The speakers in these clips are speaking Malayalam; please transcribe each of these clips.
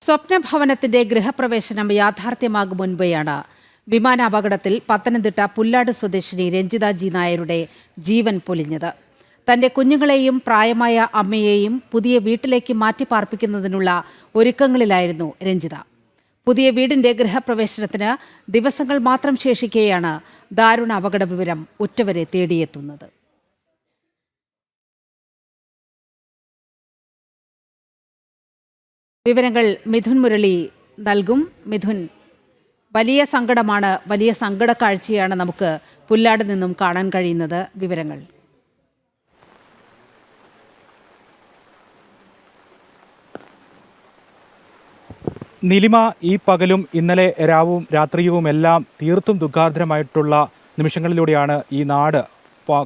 സ്വപ്നഭവനത്തിന്റെ ഗൃഹപ്രവേശനം യാഥാർത്ഥ്യമാകും മുൻപെയാണ് വിമാനാപകടത്തിൽ പത്തനംതിട്ട പുല്ലാട് സ്വദേശിനി രഞ്ജിത ജി നായരുടെ ജീവൻ പൊലിഞ്ഞത്. തന്റെ കുഞ്ഞുങ്ങളെയും പ്രായമായ അമ്മയെയും പുതിയ വീട്ടിലേക്ക് മാറ്റിപ്പാർപ്പിക്കുന്നതിനുള്ള ഒരുക്കങ്ങളിലായിരുന്നു രഞ്ജിത. പുതിയ വീടിന്റെ ഗൃഹപ്രവേശനത്തിന് ദിവസങ്ങൾ മാത്രം ശേഷിക്കെയാണ് ദാരുണ അപകട വിവരം ഉറ്റവരെ തേടിയെത്തുന്നത്. വിവരങ്ങൾ മിഥുൻ മുരളി നൽകും. മിഥുൻ, വലിയ സങ്കടമാണ്, വലിയ സങ്കട കാഴ്ചയാണ് നമുക്ക് പുല്ലാട് നിന്നും കാണാൻ കഴിയുന്നത്. വിവരങ്ങൾ. നിലിമ, ഈ പകലും ഇന്നലെ രാവും രാത്രിയുമെല്ലാം തീർത്തും ദുഃഖാർദ്രമായിട്ടുള്ള നിമിഷങ്ങളിലൂടെയാണ് ഈ നാട്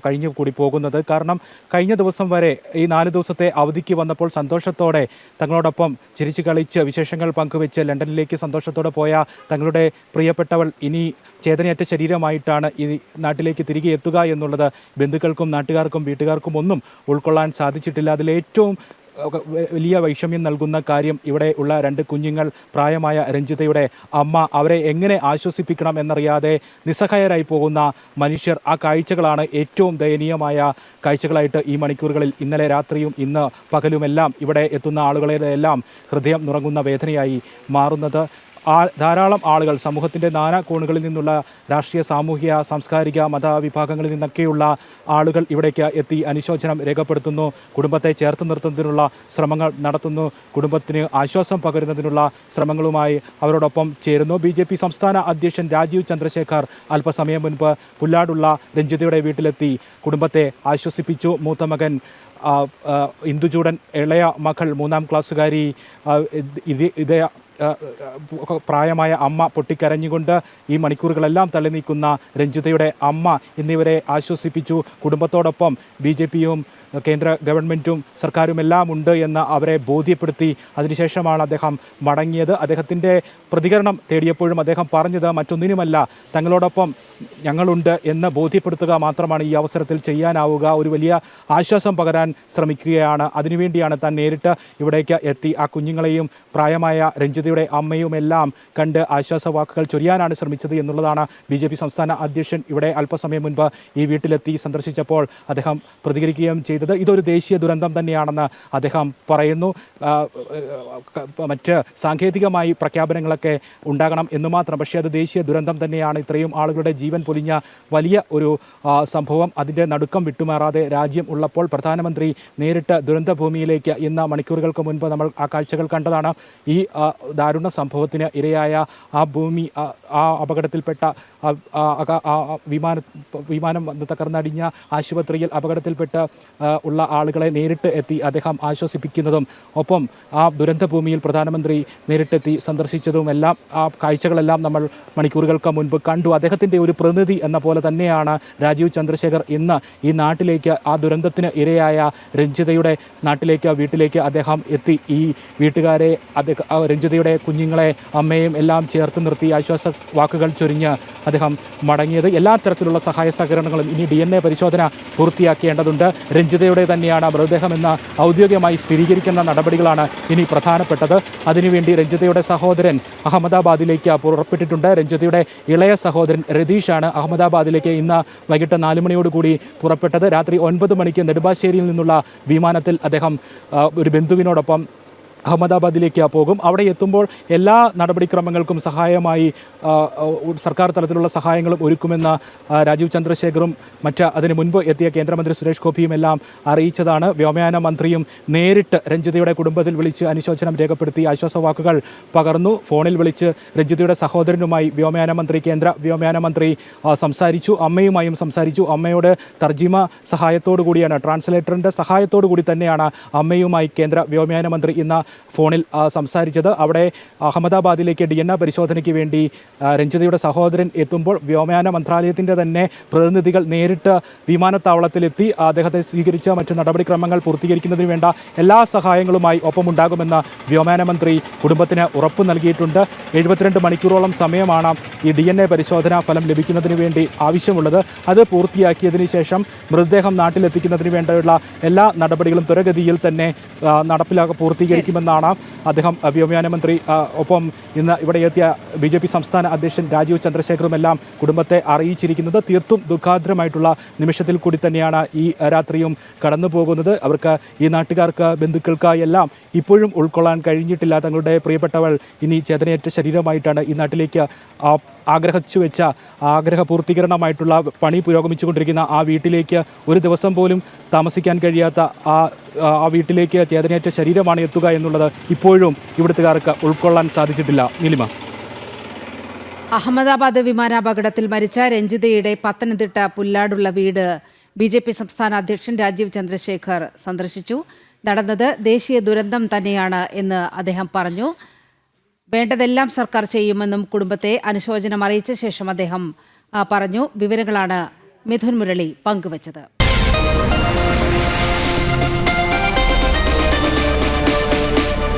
കഴിഞ്ഞു കൂടി പോകുന്നത്. കാരണം കഴിഞ്ഞ ദിവസം വരെ ഈ 4 ദിവസത്തെ അവധിക്ക് വന്നപ്പോൾ സന്തോഷത്തോടെ തങ്ങളോടൊപ്പം ചിരിച്ചു കളിച്ച് വിശേഷങ്ങൾ പങ്കുവെച്ച് ലണ്ടനിലേക്ക് സന്തോഷത്തോടെ പോയ തങ്ങളുടെ പ്രിയപ്പെട്ടവൾ ഇനി ചേതനയറ്റ ശരീരമായിട്ടാണ് ഈ നാട്ടിലേക്ക് തിരികെ എത്തുക എന്നുള്ളത് ബന്ധുക്കൾക്കും നാട്ടുകാർക്കും വീട്ടുകാർക്കും ഒന്നും ഉൾക്കൊള്ളാൻ സാധിച്ചിട്ടില്ല. അതിലേറ്റവും വലിയ വൈഷമ്യം നൽകുന്ന കാര്യം ഇവിടെ ഉള്ള 2 കുഞ്ഞുങ്ങൾ, പ്രായമായ രഞ്ജിതയുടെ അമ്മ, അവരെ എങ്ങനെ ആശ്വസിപ്പിക്കണം എന്നറിയാതെ നിസ്സഹായരായി പോകുന്ന മനുഷ്യർ. ആ കാഴ്ചകളാണ് ഏറ്റവും ദയനീയമായ കാഴ്ചകളായിട്ട് ഈ മണിക്കൂറുകളിൽ ഇന്നലെ രാത്രിയും ഇന്ന് പകലുമെല്ലാം ഇവിടെ എത്തുന്ന ആളുകളുടെ എല്ലാം ഹൃദയം നുറങ്ങുന്ന വേദനയായി മാറുന്നത്. ധാരാളം ആളുകൾ സമൂഹത്തിൻ്റെ നാനാ കോണുകളിൽ നിന്നുള്ള രാഷ്ട്രീയ, സാമൂഹിക, സാംസ്കാരിക, മത വിഭാഗങ്ങളിൽ നിന്നൊക്കെയുള്ള ആളുകൾ ഇവിടേക്ക് എത്തി അനുശോചനം രേഖപ്പെടുത്തുന്നു. കുടുംബത്തെ ചേർത്ത് നിർത്തുന്നതിനുള്ള ശ്രമങ്ങൾ നടത്തുന്നു. കുടുംബത്തിന് ആശ്വാസം പകരുന്നതിനുള്ള ശ്രമങ്ങളുമായി അവരോടൊപ്പം ചേരുന്നു. BJP സംസ്ഥാന അധ്യക്ഷൻ രാജീവ് ചന്ദ്രശേഖർ അല്പസമയം മുൻപ് പുല്ലാടുള്ള രഞ്ജിതയുടെ വീട്ടിലെത്തി കുടുംബത്തെ ആശ്വസിപ്പിച്ചു. മൂത്ത മകൻ ഇന്ദുചൂടൻ, ഇളയ മകൾ 3ാം ക്ലാസ്സുകാരി പ്രായമായ അമ്മ പൊട്ടിക്കരഞ്ഞുകൊണ്ട് ഈ മണിക്കൂറുകളെല്ലാം തള്ളി നീക്കുന്ന രഞ്ജിതയുടെ അമ്മ എന്നിവരെ ആശ്വസിപ്പിച്ചു. കുടുംബത്തോടൊപ്പം BJPയും കേന്ദ്ര ഗവൺമെൻറ്റും സർക്കാരുമെല്ലാം ഉണ്ട് എന്ന് അവരെ ബോധ്യപ്പെടുത്തി. അതിനുശേഷമാണ് അദ്ദേഹം മടങ്ങിയത്. അദ്ദേഹത്തിൻ്റെ പ്രതികരണം തേടിയപ്പോഴും അദ്ദേഹം പറഞ്ഞത് മറ്റൊന്നിനുമല്ല, തങ്ങളോടൊപ്പം ഞങ്ങളുണ്ട് എന്ന് ബോധ്യപ്പെടുത്തുക മാത്രമാണ് ഈ അവസരത്തിൽ ചെയ്യാനാവുക. ഒരു വലിയ ആശ്വാസം പകരാൻ ശ്രമിക്കുകയാണ്. അതിനുവേണ്ടിയാണ് താൻ നേരിട്ട് ഇവിടേക്ക് എത്തി ആ കുഞ്ഞുങ്ങളെയും പ്രായമായ രഞ്ജിതയുടെ അമ്മയും എല്ലാം കണ്ട് ആശ്വാസവാക്കുകൾ ചൊരിയാനാണ് ശ്രമിച്ചത് എന്നുള്ളതാണ് BJP സംസ്ഥാന അധ്യക്ഷൻ ഇവിടെ അല്പസമയം മുൻപ് ഈ വീട്ടിലെത്തി സന്ദർശിച്ചപ്പോൾ അദ്ദേഹം പ്രതികരിക്കുകയും ചെയ്തു. ഇതൊരു ദേശീയ ദുരന്തം തന്നെയാണെന്ന് അദ്ദേഹം പറയുന്നു. മറ്റ് സാങ്കേതികമായി പ്രഖ്യാപനങ്ങളൊക്കെ ഉണ്ടാകണം എന്ന് മാത്രം, പക്ഷേ അത് ദേശീയ ദുരന്തം തന്നെയാണ്. ഇത്രയും ആളുകളുടെ ജീവൻ പൊലിഞ്ഞ വലിയ ഒരു സംഭവം. അതിൻ്റെ നടുക്കം വിട്ടുമാറാതെ രാജ്യം ഉള്ളപ്പോൾ പ്രധാനമന്ത്രി നേരിട്ട് ദുരന്തഭൂമിയിലേക്ക് ഇന്ന് മണിക്കൂറുകൾക്ക് മുൻപ് നമ്മൾ ആ കാഴ്ചകൾ കണ്ടതാണ്. ഈ ദാരുണ സംഭവത്തിന് ഇരയായ ആ ഭൂമി, ആ അപകടത്തിൽപ്പെട്ട വിമാനം തകർന്നടിഞ്ഞ ആശുപത്രിയിൽ അപകടത്തിൽപ്പെട്ട് ഉള്ള ആളുകളെ നേരിട്ട് എത്തി അദ്ദേഹം ആശ്വസിപ്പിക്കുന്നതും ഒപ്പം ആ ദുരന്തഭൂമിയിൽ പ്രധാനമന്ത്രി നേരിട്ടെത്തി സന്ദർശിച്ചതുമെല്ലാം ആ കാഴ്ചകളെല്ലാം നമ്മൾ മണിക്കൂറുകൾക്ക് മുൻപ് കണ്ടു. അദ്ദേഹത്തിൻ്റെ ഒരു പ്രതിനിധി എന്ന പോലെ തന്നെയാണ് രാജീവ് ചന്ദ്രശേഖർ ഇന്ന് ഈ നാട്ടിലേക്ക്, ആ ദുരന്തത്തിന് ഇരയായ രഞ്ജിതയുടെ നാട്ടിലേക്ക്, വീട്ടിലേക്ക് അദ്ദേഹം എത്തി. ഈ വീട്ടുകാരെ, രഞ്ജിതയുടെ കുഞ്ഞുങ്ങളെ, അമ്മയും എല്ലാം ചേർത്ത് നിർത്തി ആശ്വാസ വാക്കുകൾ ചൊരിഞ്ഞ് അദ്ദേഹം മടങ്ങിയത്. എല്ലാ തരത്തിലുള്ള സഹായ സഹകരണങ്ങളും ഇനി DNA പരിശോധന പൂർത്തിയാക്കേണ്ടതുണ്ട്. രഞ്ജിതയുടെ തന്നെയാണ് മൃതദേഹമെന്ന് ഔദ്യോഗികമായി സ്ഥിരീകരിക്കുന്ന നടപടികളാണ് ഇനി പ്രധാനപ്പെട്ടത്. അതിനുവേണ്ടി രഞ്ജിതയുടെ സഹോദരൻ അഹമ്മദാബാദിലേക്ക് പുറപ്പെട്ടിട്ടുണ്ട്. രഞ്ജിതയുടെ ഇളയ സഹോദരൻ രതീഷാണ് അഹമ്മദാബാദിലേക്ക് ഇന്ന് വൈകിട്ട് 4 മണിയോടുകൂടി പുറപ്പെട്ടത്. രാത്രി 9 മണിക്ക് നെടുമ്പാശ്ശേരിയിൽ നിന്നുള്ള വിമാനത്തിൽ അദ്ദേഹം ഒരു ബന്ധുവിനോടൊപ്പം അഹമ്മദാബാദിലേക്ക് പോകും. അവിടെ എത്തുമ്പോൾ എല്ലാ നടപടിക്രമങ്ങൾക്കും സഹായമായി സർക്കാർ തലത്തിലുള്ള സഹായങ്ങളും ഒരുക്കുമെന്ന് രാജീവ് ചന്ദ്രശേഖറും അതിന് മുൻപ് എത്തിയ കേന്ദ്രമന്ത്രി സുരേഷ് ഗോപിയും എല്ലാം അറിയിച്ചതാണ്. വ്യോമയാന മന്ത്രിയും നേരിട്ട് രഞ്ജിതയുടെ കുടുംബത്തിൽ വിളിച്ച് അനുശോചനം രേഖപ്പെടുത്തി ആശ്വാസവാക്കുകൾ പകർന്നു. ഫോണിൽ വിളിച്ച് രഞ്ജിതയുടെ സഹോദരനുമായി കേന്ദ്ര വ്യോമയാന മന്ത്രി സംസാരിച്ചു. അമ്മയുമായും സംസാരിച്ചു. അമ്മയോട് തർജിമ സഹായത്തോടു കൂടിയാണ്, ട്രാൻസ്ലേറ്ററിൻ്റെ സഹായത്തോടു കൂടി തന്നെയാണ് അമ്മയുമായി കേന്ദ്ര വ്യോമയാന മന്ത്രി ഇന്ന് ഫോണിൽ സംസാരിച്ചത്. അവിടെ അഹമ്മദാബാദിലേക്ക് DNA പരിശോധനയ്ക്ക് വേണ്ടി രഞ്ജിതയുടെ സഹോദരൻ എത്തുമ്പോൾ വ്യോമയാന മന്ത്രാലയത്തിൻ്റെ തന്നെ പ്രതിനിധികൾ നേരിട്ട് വിമാനത്താവളത്തിലെത്തി അദ്ദേഹത്തെ സ്വീകരിച്ച മറ്റ് നടപടിക്രമങ്ങൾ പൂർത്തീകരിക്കുന്നതിന് വേണ്ട എല്ലാ സഹായങ്ങളുമായി ഒപ്പമുണ്ടാകുമെന്ന് വ്യോമയാന മന്ത്രി കുടുംബത്തിന് ഉറപ്പ് നൽകിയിട്ടുണ്ട്. 72 മണിക്കൂറോളം സമയമാണ് ഈ DNA പരിശോധനാ ഫലം ലഭിക്കുന്നതിന് വേണ്ടി ആവശ്യമുള്ളത്. അത് പൂർത്തിയാക്കിയതിന് ശേഷം മൃതദേഹം നാട്ടിലെത്തിക്കുന്നതിന് വേണ്ടിയുള്ള എല്ലാ നടപടികളും ത്വരഗതിയിൽ തന്നെ പൂർത്തീകരിക്കുമെന്ന് സാധിക്കുമെന്നാണ് അദ്ദേഹം വ്യോമയാന മന്ത്രി ഒപ്പം ഇന്ന് ഇവിടെ എത്തിയ BJP സംസ്ഥാന അധ്യക്ഷൻ രാജീവ് ചന്ദ്രശേഖറും എല്ലാം കുടുംബത്തെ അറിയിച്ചിരിക്കുന്നത്. തീർത്തും ദുഃഖാദ്രമായിട്ടുള്ള നിമിഷത്തിൽ കൂടി തന്നെയാണ് ഈ രാത്രിയും കടന്നു പോകുന്നത്. അവർക്ക്, ഈ നാട്ടുകാർക്ക്, ബന്ധുക്കൾക്ക് എല്ലാം ഇപ്പോഴും ഉൾക്കൊള്ളാൻ കഴിഞ്ഞിട്ടില്ല. തങ്ങളുടെ പ്രിയപ്പെട്ടവൾ ഇനി ചേതനയേറ്റ ശരീരമായിട്ടാണ് ഈ നാട്ടിലേക്ക് ആഗ്രഹിച്ചു വെച്ച ആഗ്രഹ പൂർത്തീകരണമായിട്ടുള്ള പണി പുരോഗമിച്ചുകൊണ്ടിരിക്കുന്ന ആ വീട്ടിലേക്ക് ഒരു ദിവസം പോലും താമസിക്കാൻ കഴിയാത്ത ആ വീട്ടിലേക്ക് ചേതനയേറ്റ ശരീരമാണ് എത്തുക എന്നുള്ളത് ഇപ്പോഴും ഇവിടുത്തുകാർക്ക് ഉൾക്കൊള്ളാൻ സാധിച്ചിട്ടില്ല. നീലിമ, അഹമ്മദാബാദ് വിമാനാപകടത്തിൽ മരിച്ച രഞ്ജിതയുടെ പത്തനംതിട്ട പുല്ലാടുള്ള വീട് BJP സംസ്ഥാന അധ്യക്ഷൻ രാജീവ് ചന്ദ്രശേഖർ സന്ദർശിച്ചു. നടന്നത് ദേശീയ ദുരന്തം തന്നെയാണ് എന്ന് അദ്ദേഹം പറഞ്ഞു. വേണ്ടതെല്ലാം സർക്കാർ ചെയ്യുമെന്നും കുടുംബത്തെ അനുശോചനം അറിയിച്ച ശേഷം അദ്ദേഹം പറഞ്ഞു. വിവരങ്ങളാണ് മിഥുൻ മുരളി പങ്കുവച്ചത്.